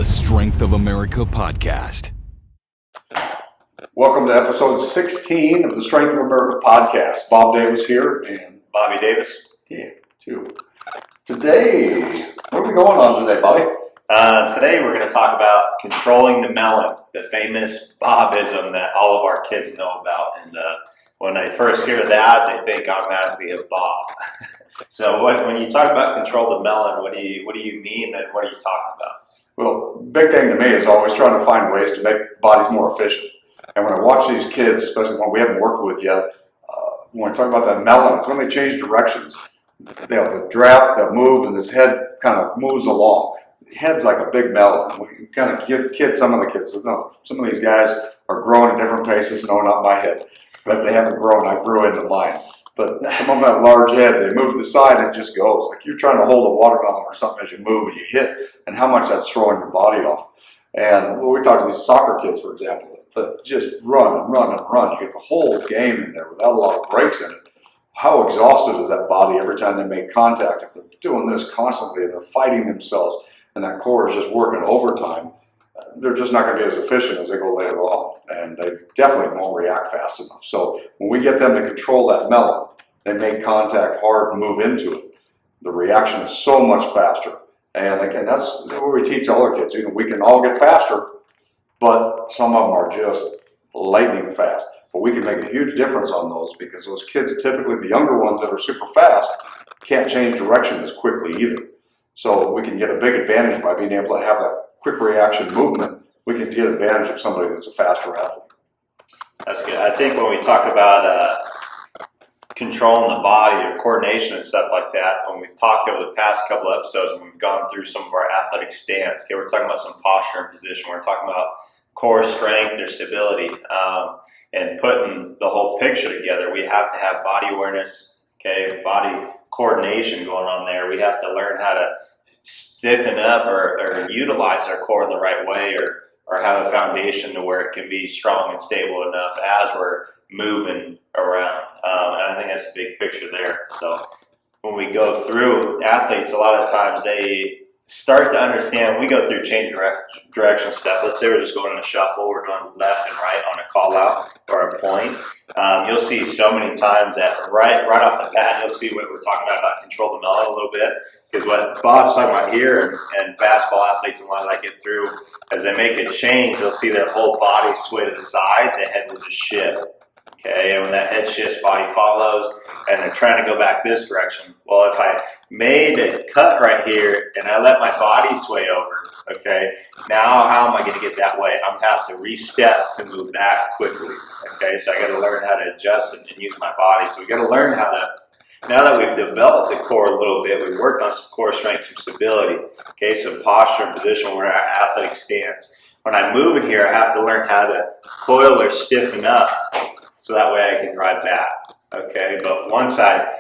the Strength of America podcast. Welcome to episode 16 of the Strength of America podcast. Bob Davis here and Bobby Davis. Yeah, too. Today, what are we going on today, Bobby? Today we're going to talk about controlling the melon, the famous Bobism that all of our kids know about. And when they first hear that, they think automatically of Bob. So when you talk about control the melon, what do you mean and what are you talking about? Well, big thing to me is always trying to find ways to make bodies more efficient. And when I watch these kids, especially one we haven't worked with yet, when I talk about that melon, it's when they change directions. They'll drop, they'll move, and this head kind of moves along. The head's like a big melon. We kind of kid some of the kids. No, some of these guys are growing at different paces. No, not my head. But they haven't grown. I grew into mine. But some of them have large heads. They move to the side and it just goes. Like you're trying to hold a watermelon or something as you move and you hit, and how much that's throwing your body off. And when we talk to these soccer kids, for example, that just run and run and run. You get the whole game in there without a lot of breaks in it. How exhausted is that body every time they make contact? If they're doing this constantly and they're fighting themselves and that core is just working overtime, they're just not going to be as efficient as they go later on. And they definitely won't react fast enough. So when we get them to control that melon, they make contact hard and move into it. The reaction is so much faster. And again, that's what we teach all our kids. You know, we can all get faster, but some of them are just lightning fast. But we can make a huge difference on those because those kids, typically the younger ones that are super fast, can't change direction as quickly either. So we can get a big advantage by being able to have that quick reaction movement. We can get advantage of somebody that's a faster athlete. That's good. I think when we talk about controlling the body or coordination and stuff like that, when we've talked over the past couple of episodes and we've gone through some of our athletic stance, okay, we're talking about some posture and position. We're talking about core strength or stability, and putting the whole picture together. We have to have body awareness, okay, body coordination going on there. We have to learn how to stiffen up or utilize our core in the right way or have a foundation to where it can be strong and stable enough as we're moving around. And I think that's a big picture there. So when we go through athletes, a lot of times they start to understand, we go through change direction stuff. Let's say we're just going in a shuffle, we're going left and right on a call out or a point. You'll see so many times that right off the bat, you'll see what we're talking about control the melon a little bit. Because what Bob's talking about here and basketball athletes and a lot like it through, as they make a change, you'll see their whole body sway to the side, the head will just shift. Okay, and when that head shifts, body follows, and they're trying to go back this direction. Well, if I made a cut right here and I let my body sway over, okay, now how am I going to get that way? I'm going to have to re-step to move back quickly. Okay, so I got to learn how to adjust and use my body. So we got to learn how to, now that we've developed the core a little bit, we've worked on some core strength, some stability, okay, some posture and position, we're in our athletic stance. When I move in here, I have to learn how to coil or stiffen up, so that way I can drive back, okay? But once I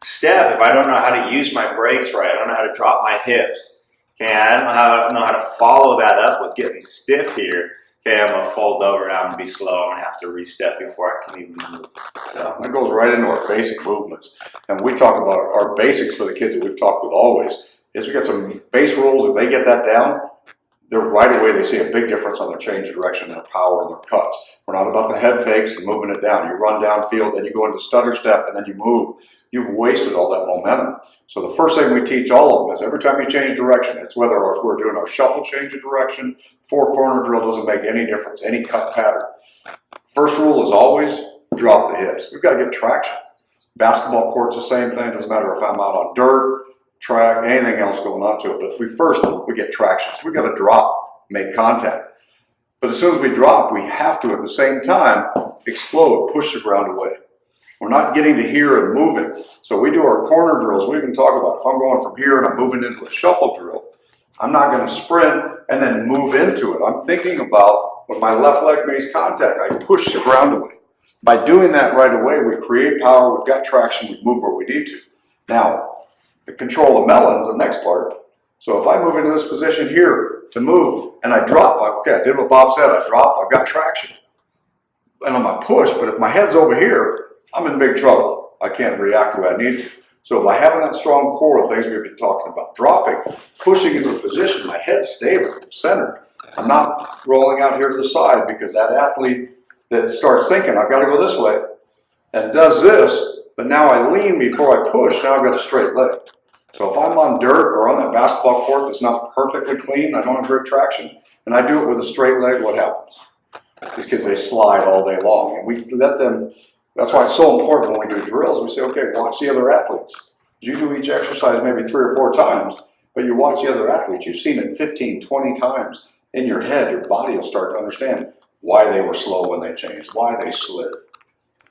step, if I don't know how to use my brakes right, I don't know how to drop my hips, okay? I don't know how to follow that up with getting stiff here, okay? I'm gonna fold over and I'm gonna be slow. I'm gonna have to re-step before I can even move. So that goes right into our basic movements. And we talk about our basics for the kids that we've talked with always, is we got some base rules. If they get that down, they're right away, they see a big difference on their change of direction, their power, and their cuts. We're not about the head fakes and moving it down. You run downfield, then you go into stutter step, and then you move. You've wasted all that momentum. So the first thing we teach all of them is every time you change direction, it's whether we're doing our shuffle change of direction, four-corner drill, doesn't make any difference, any cut pattern. First rule is always drop the hips. We've got to get traction. Basketball court's the same thing. It doesn't matter if I'm out on dirt, track, anything else going on to it. But we get traction. So we've got to drop, make contact. But as soon as we drop, we have to, at the same time, explode, push the ground away. We're not getting to here and moving. So we do our corner drills. We even talk about if I'm going from here and I'm moving into a shuffle drill, I'm not going to sprint and then move into it. I'm thinking about when my left leg makes contact, I push the ground away. By doing that right away, we create power, we've got traction, we move where we need to. Now, the control the melon's the next part. So if I move into this position here to move and I drop, okay, I did what Bob said, I dropped, I've got traction. And I'm going to push, but if my head's over here, I'm in big trouble. I can't react the way I need to. So by having that strong core of things we've been talking about, dropping, pushing into a position, my head's stable, centered. I'm not rolling out here to the side because that athlete that starts thinking, I've got to go this way, and does this, but now I lean before I push, now I've got a straight leg. So if I'm on dirt or on that basketball court that's not perfectly clean, I don't have great traction, and I do it with a straight leg, what happens? These kids, they slide all day long, and we let them. That's why it's so important when we do drills. We say, okay, watch the other athletes. You do each exercise maybe 3 or 4 times, but you watch the other athletes. You've seen it 15, 20 times. In your head, your body will start to understand why they were slow when they changed, why they slid.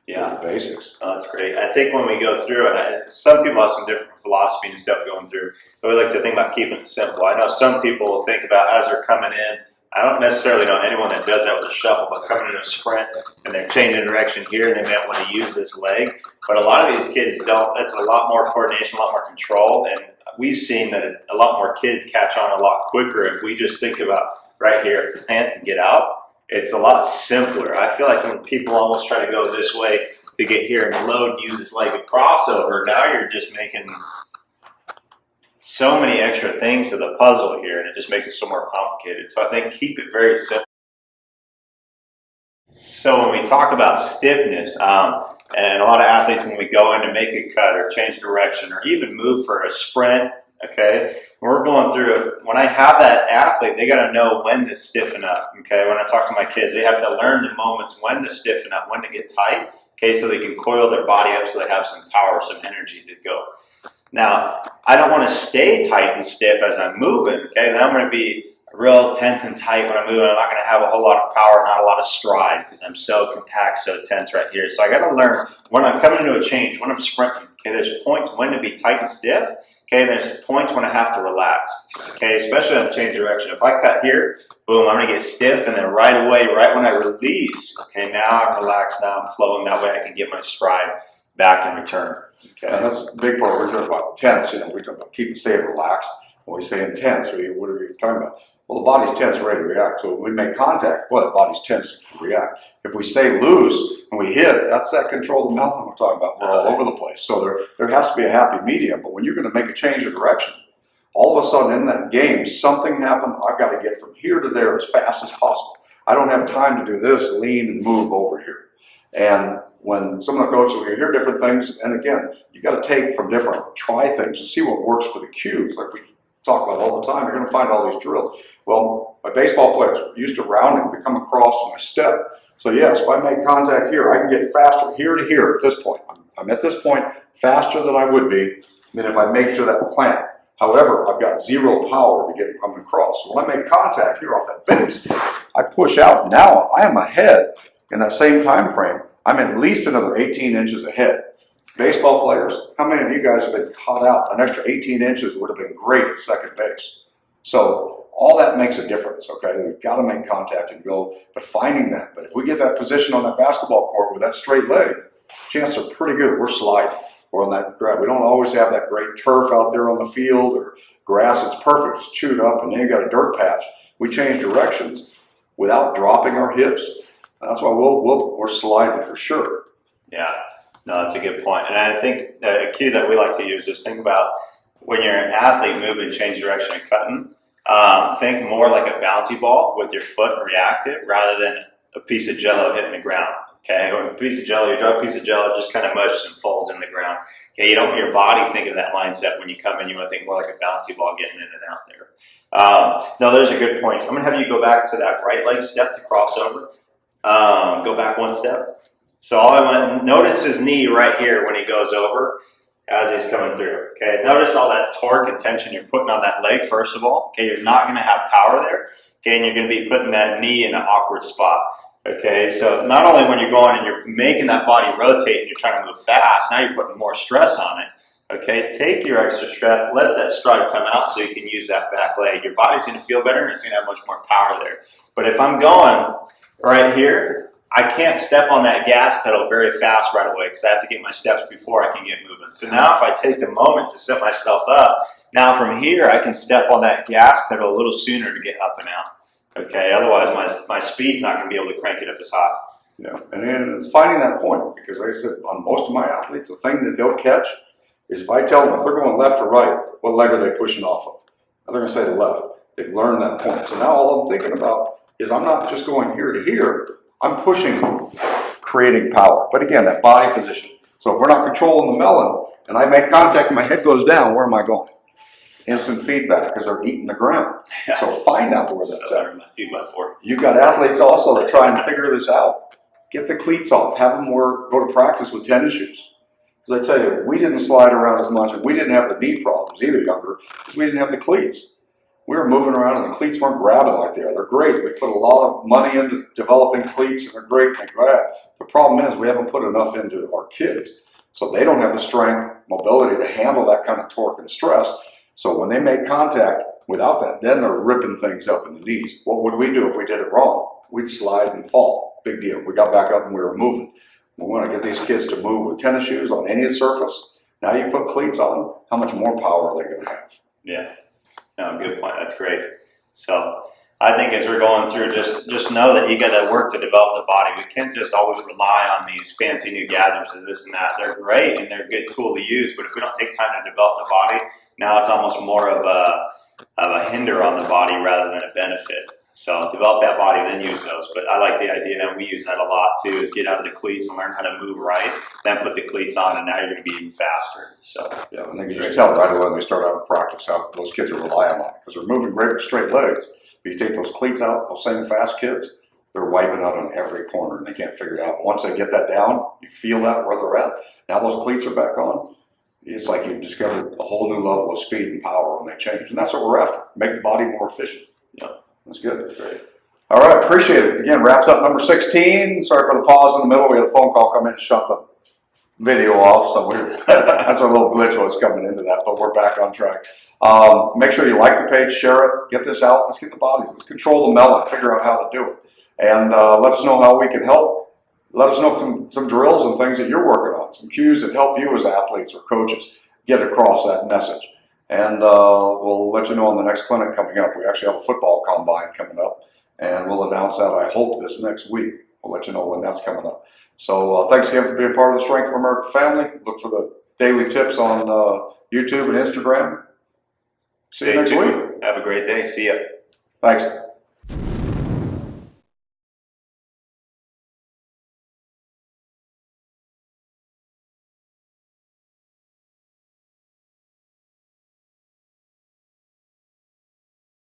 Yeah, the basics. Oh, that's great. I think when we go through, and some people have some different philosophy and stuff going through, but we like to think about keeping it simple. I know some people will think about as they're coming in, I don't necessarily know anyone that does that with a shuffle, but coming in a sprint and they're changing direction here and they might want to use this leg. But a lot of these kids don't. That's a lot more coordination, a lot more control. And we've seen that a lot more kids catch on a lot quicker if we just think about right here, plant and get out. It's a lot simpler. I feel like when people almost try to go this way to get here and load and use this leg of crossover, now you're just making so many extra things to the puzzle here, and it just makes it so more complicated. So I think keep it very simple. So when we talk about stiffness, and a lot of athletes, when we go in to make a cut or change direction or even move for a sprint, okay, we're going through, when I have that athlete, they got to know when to stiffen up, okay? When I talk to my kids, they have to learn the moments when to stiffen up, when to get tight, okay, so they can coil their body up so they have some power, some energy to go. Now, I don't want to stay tight and stiff as I'm moving, okay? Then I'm going to be real tense and tight when I'm moving. I'm not going to have a whole lot of power, not a lot of stride, because I'm so compact, so tense right here. So I got to learn when I'm coming into a change, when I'm sprinting, okay, there's points when to be tight and stiff, okay, there's points when I have to relax, okay, especially on change direction. If I cut here, boom, I'm going to get stiff, and then right away, right when I release, okay, now I'm relaxed, now I'm flowing, that way I can get my stride back in return. Okay. And that's a big part. We're talking about tense. We're talking about keeping, staying relaxed. When we say intense, what are we talking about? Well, the body's tense, ready to react. So when we make contact, boy, the body's tense to react. If we stay loose and we hit, that's that control the melon we're talking about. We're all over the place. So there has to be a happy medium. But when you're going to make a change of direction, all of a sudden in that game, something happened. I've got to get from here to there as fast as possible. I don't have time to do this, lean and move over here. And when some of the coaches, we hear different things, and again, you got to take from different, try things and see what works for the cues. Like we talk about all the time, you're going to find all these drills. Well, my baseball players are used to rounding, we come across and I step. So yes, if I make contact here, I can get faster here to here at this point. I'm at this point faster than I would be than if I make sure that plant. However, I've got zero power to get coming across. So when I make contact here off that base, I push out. Now I am ahead in that same time frame. I'm at least another 18 inches ahead. Baseball players, how many of you guys have been caught out? An extra 18 inches would have been great at second base. So all that makes a difference, okay? We've got to make contact and go, but finding that. But if we get that position on that basketball court with that straight leg, chances are pretty good. We're sliding. Or on that grass. We don't always have that great turf out there on the field or grass. It's perfect. It's chewed up, and then you got a dirt patch. We change directions without dropping our hips. That's why we're sliding for sure. Yeah, no, that's a good point. And I think a cue that we like to use is think about when you're an athlete moving, change direction and cutting, think more like a bouncy ball with your foot and react it rather than a piece of jello hitting the ground. Okay, or a piece of jello, you drop a piece of jello, it just kind of mushes and folds in the ground. Okay, you don't want your body thinking of that mindset when you come in. You want to think more like a bouncy ball getting in and out there. No, those are good points. I'm going to have you go back to that right leg step to crossover. Go back one step. So all I want to notice his knee right here when he goes over as he's coming through. Okay, notice all that torque and tension you're putting on that leg first of all. Okay, you're not going to have power there. Okay, and you're going to be putting that knee in an awkward spot. Okay, so not only when you're going and you're making that body rotate and you're trying to move fast, now you're putting more stress on it. Okay, take your extra stress, let that stride come out so you can use that back leg. Your body's going to feel better and it's going to have much more power there. But if I'm going right here, I can't step on that gas pedal very fast right away because I have to get my steps before I can get moving. So now if I take the moment to set myself up, now from here I can step on that gas pedal a little sooner to get up and out. Okay, otherwise my speed's not going to be able to crank it up as high. Yeah, and then it's finding that point because like I said, on most of my athletes, the thing that they'll catch is if I tell them if they're going left or right, what leg are they pushing off of? They're going to say the left. They've learned that point. So now all I'm thinking about is I'm not just going here to here, I'm pushing, creating power. But again, that body position. So if we're not controlling the melon and I make contact and my head goes down, where am I going? Instant feedback because they're eating the ground. Yeah. So find out where that's at. 2x4. You've got athletes also that try and figure this out. Get the cleats off. Have them go to practice with tennis shoes. Because I tell you, we didn't slide around as much and we didn't have the knee problems either younger because we didn't have the cleats. We were moving around and the cleats weren't grabbing like they are. They're great. We put a lot of money into developing cleats and they're great and they grab. The problem is we haven't put enough into our kids. So they don't have the strength, mobility to handle that kind of torque and stress. So when they make contact without that, then they're ripping things up in the knees. What would we do if we did it wrong? We'd slide and fall. Big deal. We got back up and we were moving. We want to get these kids to move with tennis shoes on any surface. Now you put cleats on, how much more power are they going to have? Yeah. No, good point. That's great. So I think as we're going through, just know that you got to work to develop the body. We can't just always rely on these fancy new gadgets and this and that. They're great and they're a good tool to use, but if we don't take time to develop the body, now it's almost more of a hinder on the body rather than a benefit. So develop that body, then use those. But I like the idea, and we use that a lot too, is get out of the cleats and learn how to move right, then put the cleats on, and now you're going to be even faster. So yeah, and then you just tell right away when they start out of practice how those kids are relying on it because they're moving great with straight legs. But you take those cleats out, those same fast kids, they're wiping out on every corner and they can't figure it out. Once they get that down, you feel that where they're at. Now those cleats are back on. It's like you've discovered a whole new level of speed and power when they change. And that's what we're after, make the body more efficient. yeah, That's good. Great. All right, appreciate it. Again, wraps up number 16. Sorry for the pause in the middle. We had a phone call come in and shut the video off, so that's our little glitch was coming into that, but we're back on track. Make sure you like the page, share it, get this out. Let's get the bodies. Let's control the melon, figure out how to do it. And let us know how we can help. Let us know some drills and things that you're working on, some cues that help you as athletes or coaches get across that message. And we'll let you know on the next clinic coming up. We actually have a football combine coming up, and we'll announce that, I hope, this next week. We'll let you know when that's coming up. So thanks again for being part of the Strength of America family. Look for the daily tips on YouTube and Instagram. See you next week. Have a great day. See ya. Thanks.